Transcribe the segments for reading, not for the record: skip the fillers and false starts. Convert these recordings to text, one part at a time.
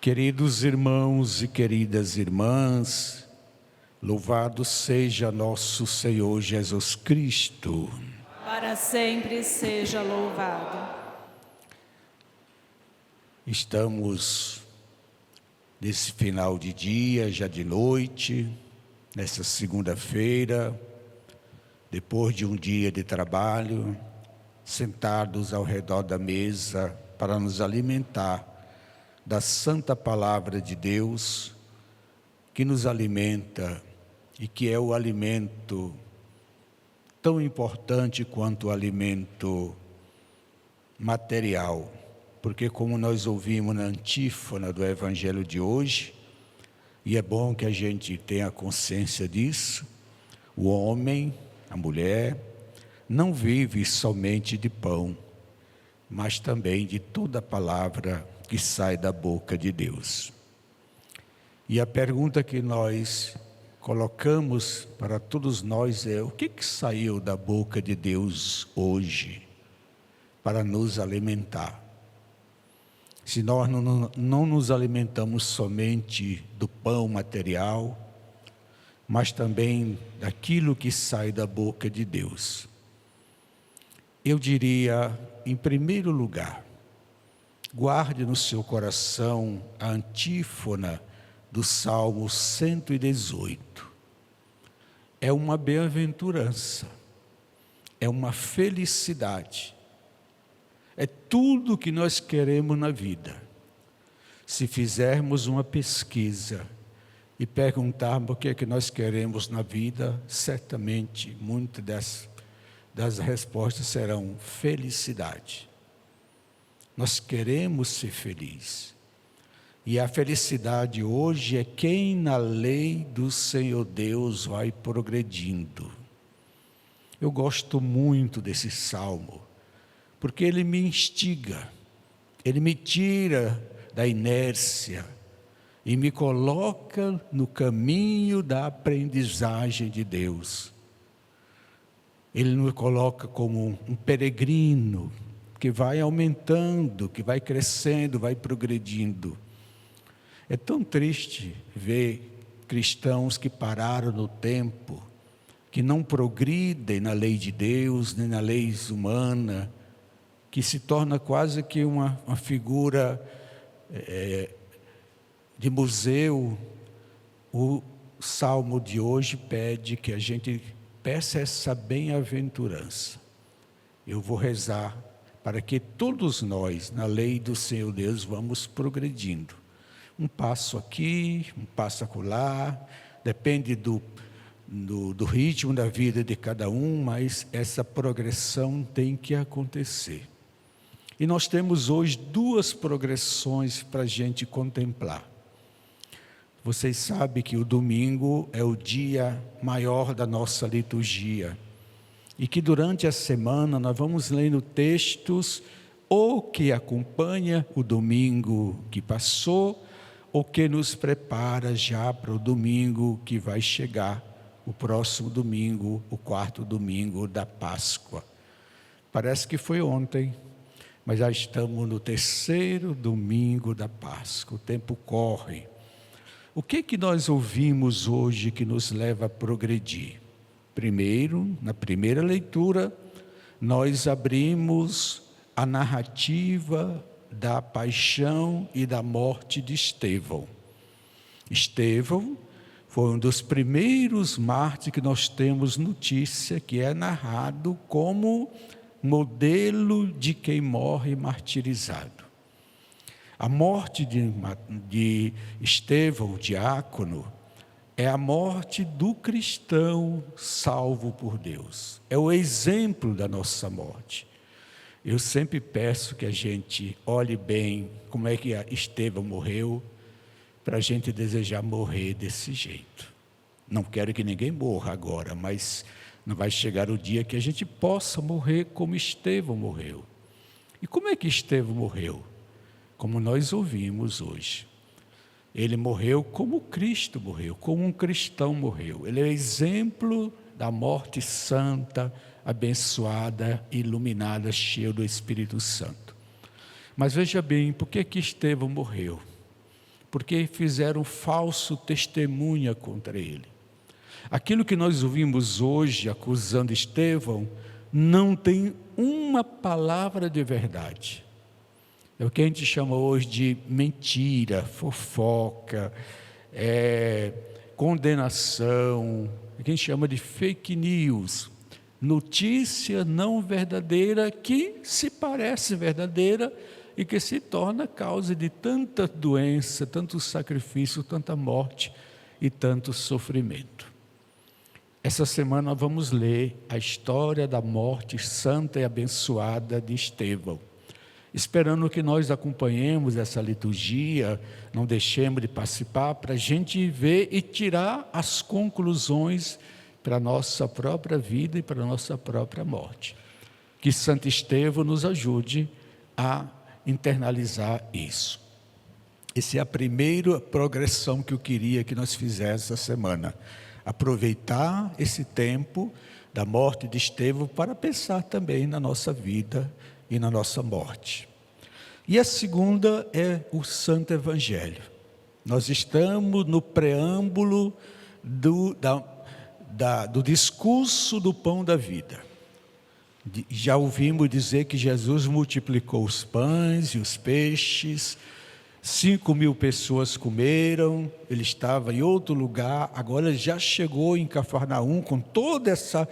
Queridos irmãos e queridas irmãs, louvado seja nosso Senhor Jesus Cristo. Para sempre seja louvado. Estamos nesse final de dia, já de noite, nessa segunda-feira, depois de um dia de trabalho, sentados ao redor da mesa para nos alimentar da santa palavra de Deus, que nos alimenta e que é o alimento tão importante quanto o alimento material, porque como nós ouvimos na antífona do Evangelho de hoje, e é bom que a gente tenha consciência disso, o homem, a mulher, não vive somente de pão, mas também de toda a palavra que sai da boca de Deus. E a pergunta que nós colocamos para todos nós é: o que saiu da boca de Deus hoje para nos alimentar? Se nós não nos alimentamos somente do pão material, mas também daquilo que sai da boca de Deus. Eu diria, em primeiro lugar, guarde no seu coração a antífona do Salmo 118. É uma bem-aventurança, é uma felicidade, é tudo o que nós queremos na vida. Se fizermos uma pesquisa e perguntarmos o que é que nós queremos na vida, certamente muitas das respostas serão felicidade. Nós queremos ser felizes. E a felicidade hoje é quem na lei do Senhor Deus vai progredindo. Eu gosto muito desse salmo, porque ele me instiga, ele me tira da inércia e me coloca no caminho da aprendizagem de Deus. Ele nos coloca como um peregrino, que vai aumentando, que vai crescendo, vai progredindo. É tão triste ver cristãos que pararam no tempo, que não progridem na lei de Deus, nem na lei humana, que se torna quase que uma figura de museu. O salmo de hoje pede que a gente peça essa bem-aventurança. Eu vou rezar para que todos nós, na lei do Senhor Deus, vamos progredindo. Um passo aqui, um passo acolá, depende do ritmo da vida de cada um, mas essa progressão tem que acontecer. E nós temos hoje duas progressões para a gente contemplar. Vocês sabem que o domingo é o dia maior da nossa liturgia. E que durante a semana nós vamos lendo textos ou que acompanha o domingo que passou, ou que nos prepara já para o domingo que vai chegar, o próximo domingo, o quarto domingo da Páscoa. Parece que foi ontem, mas já estamos no terceiro domingo da Páscoa, o tempo corre. O que nós ouvimos hoje que nos leva a progredir? Primeiro, na primeira leitura, nós abrimos a narrativa da paixão e da morte de Estevão. Estevão foi um dos primeiros mártires que nós temos notícia, que é narrado como modelo de quem morre martirizado. A morte de Estevão, diácono, é a morte do cristão salvo por Deus. É o exemplo da nossa morte. Eu sempre peço que a gente olhe bem como é que Estevão morreu, para a gente desejar morrer desse jeito. Não quero que ninguém morra agora, mas não vai chegar o dia que a gente possa morrer como Estevão morreu. E como é que Estevão morreu? Como nós ouvimos hoje. Ele morreu como Cristo morreu, como um cristão morreu. Ele é exemplo da morte santa, abençoada, iluminada, cheia do Espírito Santo. Mas veja bem, por que Estevão morreu? porque fizeram falso testemunha contra ele. Aquilo que nós ouvimos hoje acusando Estevão não tem uma palavra de verdade. É o que a gente chama hoje de mentira, fofoca, condenação, o que a gente chama de fake news, notícia não verdadeira que se parece verdadeira e que se torna causa de tanta doença, tanto sacrifício, tanta morte e tanto sofrimento. Essa semana vamos ler a história da morte santa e abençoada de Estevão, esperando que nós acompanhemos essa liturgia, não deixemos de participar, para a gente ver e tirar as conclusões para a nossa própria vida e para a nossa própria morte. Que Santo Estevão nos ajude a internalizar isso. Essa é a primeira progressão que eu queria que nós fizéssemos essa semana. Aproveitar esse tempo da morte de Estevão para pensar também na nossa vida e na nossa morte. E a segunda é o Santo Evangelho. Nós estamos no preâmbulo do discurso do pão da vida. Já ouvimos dizer que Jesus multiplicou os pães e os peixes, 5.000 pessoas comeram, ele estava em outro lugar, agora já chegou em Cafarnaum com toda essa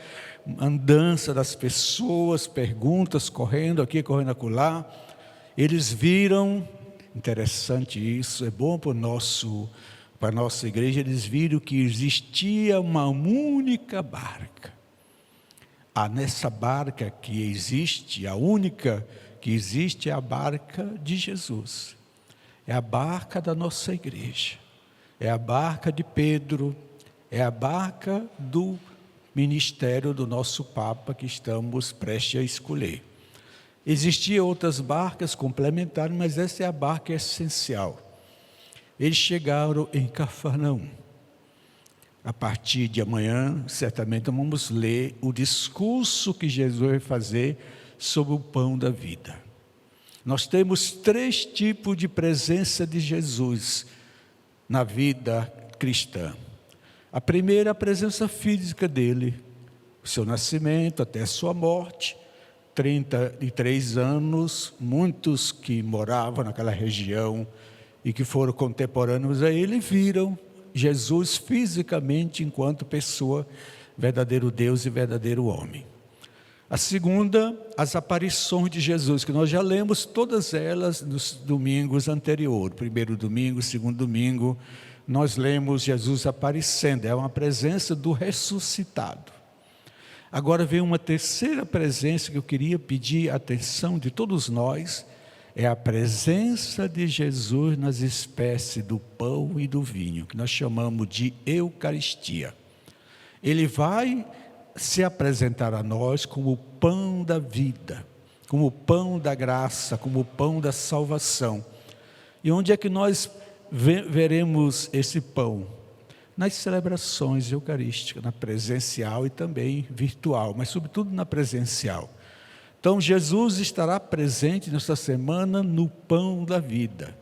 andança das pessoas, perguntas, correndo aqui, correndo acolá. Eles viram, interessante isso, é bom para a nossa igreja, eles viram que existia uma única barca. Nessa barca que existe, a única que existe é a barca de Jesus. É a barca da nossa igreja, é a barca de Pedro, é a barca do ministério do nosso Papa que estamos prestes a escolher. Existiam outras barcas complementares, mas essa é a barca essencial. Eles chegaram em Cafarnaum. A partir de amanhã, certamente vamos ler o discurso que Jesus vai fazer sobre o pão da vida. Nós temos 3 tipos de presença de Jesus na vida cristã. A primeira, a presença física dele, o seu nascimento até a sua morte, 33 anos, muitos que moravam naquela região e que foram contemporâneos a ele, viram Jesus fisicamente enquanto pessoa, verdadeiro Deus e verdadeiro homem. A segunda, as aparições de Jesus, que nós já lemos todas elas nos domingos anteriores. Primeiro domingo, segundo domingo, nós lemos Jesus aparecendo, é uma presença do ressuscitado. Agora vem uma terceira presença que eu queria pedir a atenção de todos nós, é a presença de Jesus nas espécies do pão e do vinho, que nós chamamos de Eucaristia. Ele vai se apresentar a nós como o pão da vida, como o pão da graça, como o pão da salvação. E onde é que nós veremos esse pão? Nas celebrações eucarísticas, na presencial e também virtual, mas sobretudo na presencial. Então Jesus estará presente nesta semana no pão da vida.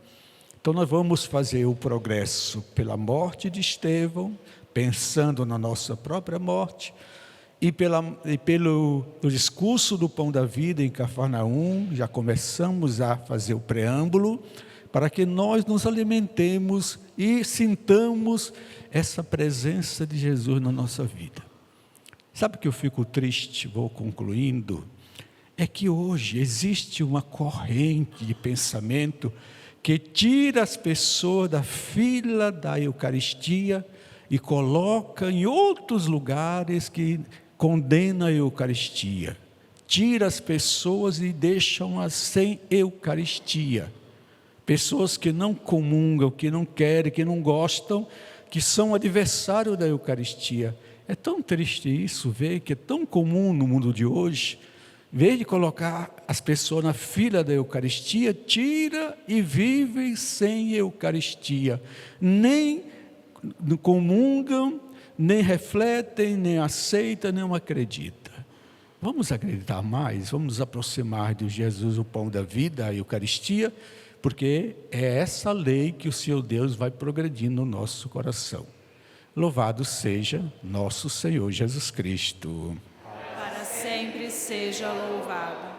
Então nós vamos fazer o progresso pela morte de Estevão, pensando na nossa própria morte, e pelo discurso do pão da vida em Cafarnaum, já começamos a fazer o preâmbulo, para que nós nos alimentemos e sintamos essa presença de Jesus na nossa vida. Sabe que eu fico triste, vou concluindo, é que hoje existe uma corrente de pensamento que tira as pessoas da fila da Eucaristia e coloca em outros lugares que condena a Eucaristia. Tira as pessoas e deixam-as sem Eucaristia. Pessoas que não comungam, que não querem, que não gostam, que são adversários da Eucaristia. É tão triste isso, ver que é tão comum no mundo de hoje. Em vez de colocar as pessoas na fila da Eucaristia, tira e vivem sem Eucaristia. Nem comungam, nem refletem, nem aceitam, nem acreditam. Vamos acreditar mais, vamos nos aproximar de Jesus, o pão da vida, a Eucaristia, porque é essa lei que o Senhor Deus vai progredindo no nosso coração. Louvado seja nosso Senhor Jesus Cristo. Para sempre seja louvado.